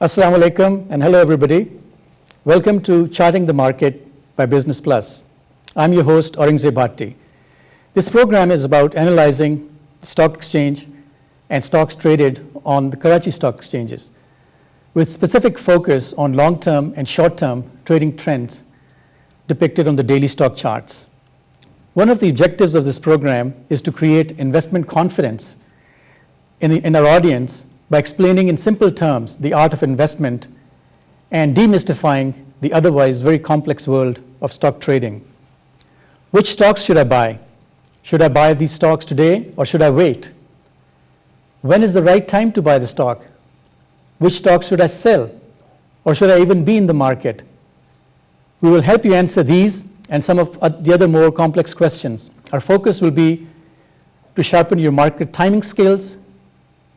Assalamu alaikum and hello everybody. Welcome to Charting the Market by Business Plus. I'm your host Aurangzeb Bhatti. This program is about analyzing the stock exchange and stocks traded on the Karachi stock exchanges with specific focus on long-term and short-term trading trends depicted on the daily stock charts. One of the objectives of this program is to create investment confidence in our audience by explaining in simple terms the art of investment and demystifying the otherwise very complex world of stock trading. Which stocks should I buy? Should I buy these stocks today or should I wait? When is the right time to buy the stock? Which stocks should I sell or should I even be in the market? We will help you answer these and some of the other more complex questions. Our focus will be to sharpen your market timing skills,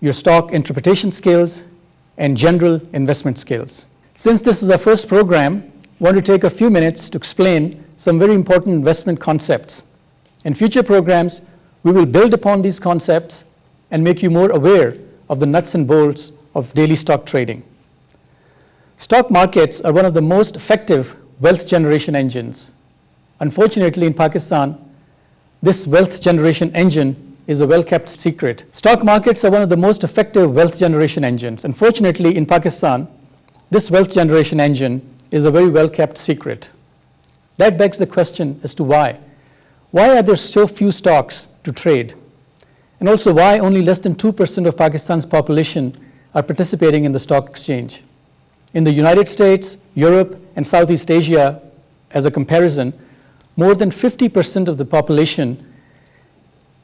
your stock interpretation skills, and general investment skills. Since this is our first program, I want to take a few minutes to explain some very important investment concepts. In future programs, we will build upon these concepts and make you more aware of the nuts and bolts of daily stock trading. Stock markets are one of the most effective wealth generation engines. Unfortunately, in Pakistan, this wealth generation engine is a well-kept secret. Stock markets are one of the most effective wealth generation engines. Unfortunately, in Pakistan, this wealth generation engine is a very well-kept secret. That begs the question as to why. Why are there so few stocks to trade? And also why only less than 2% of Pakistan's population are participating in the stock exchange? In the United States, Europe, and Southeast Asia, as a comparison, more than 50% of the population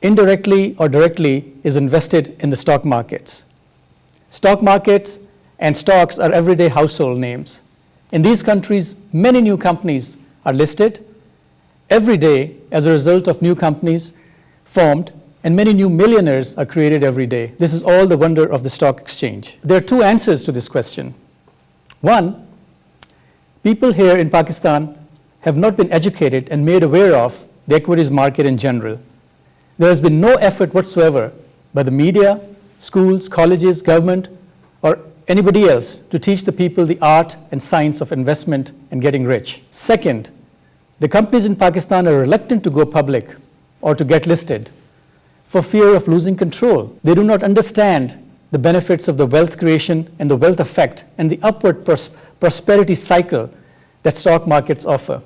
indirectly or directly is invested in the stock markets. Stock markets and stocks are everyday household names. In these countries, many new companies are listed every day as a result of new companies formed, and many new millionaires are created every day. This is all the wonder of the stock exchange. There are two answers to this question. One, people here in Pakistan have not been educated and made aware of the equities market in general. There has been no effort whatsoever by the media, schools, colleges, government, or anybody else to teach the people the art and science of investment and getting rich. Second, the companies in Pakistan are reluctant to go public or to get listed for fear of losing control. They do not understand the benefits of the wealth creation and the wealth effect and the upward prosperity cycle that stock markets offer.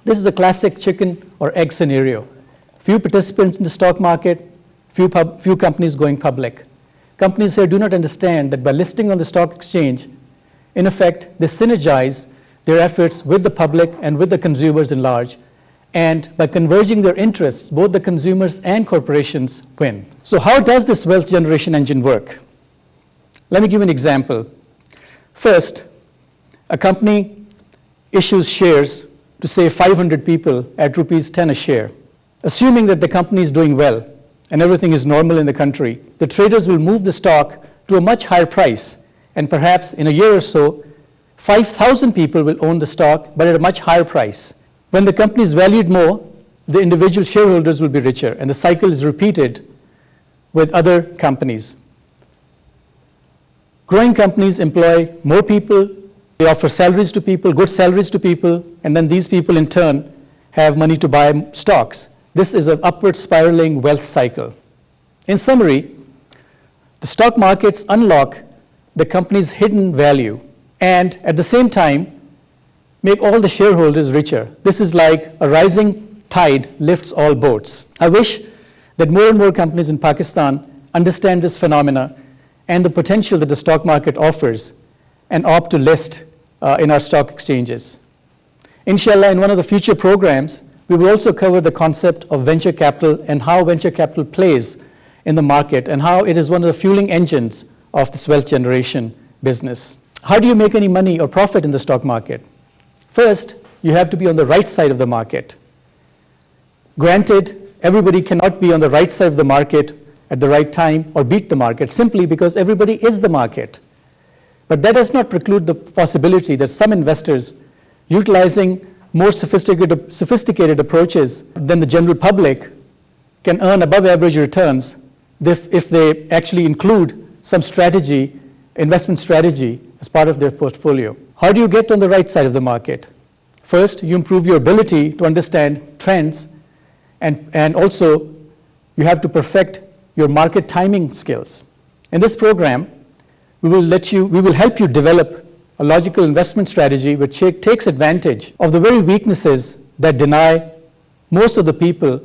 This is a classic chicken or egg scenario. Few participants in the stock market, few companies going public. Companies here do not understand that by listing on the stock exchange, in effect, they synergize their efforts with the public and with the consumers in large, and by converging their interests, both the consumers and corporations win. So how does this wealth generation engine work? Let me give you an example. First, a company issues shares to say 500 people at rupees 10 a share. Assuming that the company is doing well and everything is normal in the country, the traders will move the stock to a much higher price, and perhaps in a year or so, 5,000 people will own the stock, but at a much higher price. When the company is valued more, the individual shareholders will be richer, and the cycle is repeated with other companies. Growing companies employ more people, they offer salaries to people, good salaries to people, and then these people in turn have money to buy stocks. This is an upward spiraling wealth cycle. In summary, the stock markets unlock the company's hidden value and at the same time make all the shareholders richer. This is like a rising tide lifts all boats. I wish that more and more companies in Pakistan understand this phenomena and the potential that the stock market offers and opt to list in our stock exchanges. Inshallah, in one of the future programs, we will also cover the concept of venture capital and how venture capital plays in the market and how it is one of the fueling engines of this wealth generation business. How do you make any money or profit in the stock market? First, you have to be on the right side of the market. Granted, everybody cannot be on the right side of the market at the right time or beat the market simply because everybody is the market. But that does not preclude the possibility that some investors, utilizing more sophisticated approaches than the general public, can earn above average returns if they actually include some strategy investment strategy as part of their portfolio. How do you get on the right side of the market? First, you improve your ability to understand trends, and also you have to perfect your market timing skills. In this program, we will help you develop a logical investment strategy which takes advantage of the very weaknesses that deny most of the people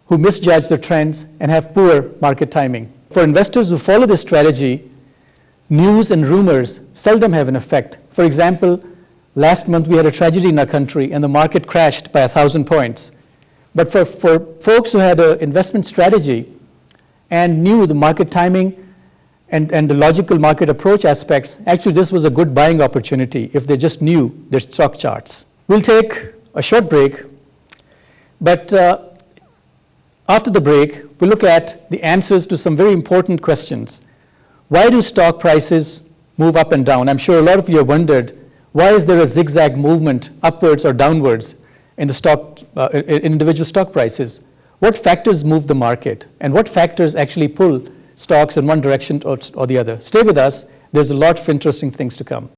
who misjudge the trends and have poor market timing. For investors who follow this strategy, news and rumors seldom have an effect. For example, last month we had a tragedy in our country and the market crashed by 1,000 points. But for folks who had an investment strategy and knew the market timing and the logical market approach aspects, actually this was a good buying opportunity if they just knew their stock charts. We'll take a short break, but after the break, we'll look at the answers to some very important questions. Why do stock prices move up and down? I'm sure a lot of you have wondered, why is there a zigzag movement upwards or downwards in individual stock prices? What factors move the market? And what factors actually pull stocks in one direction or the other? Stay with us. There's a lot of interesting things to come.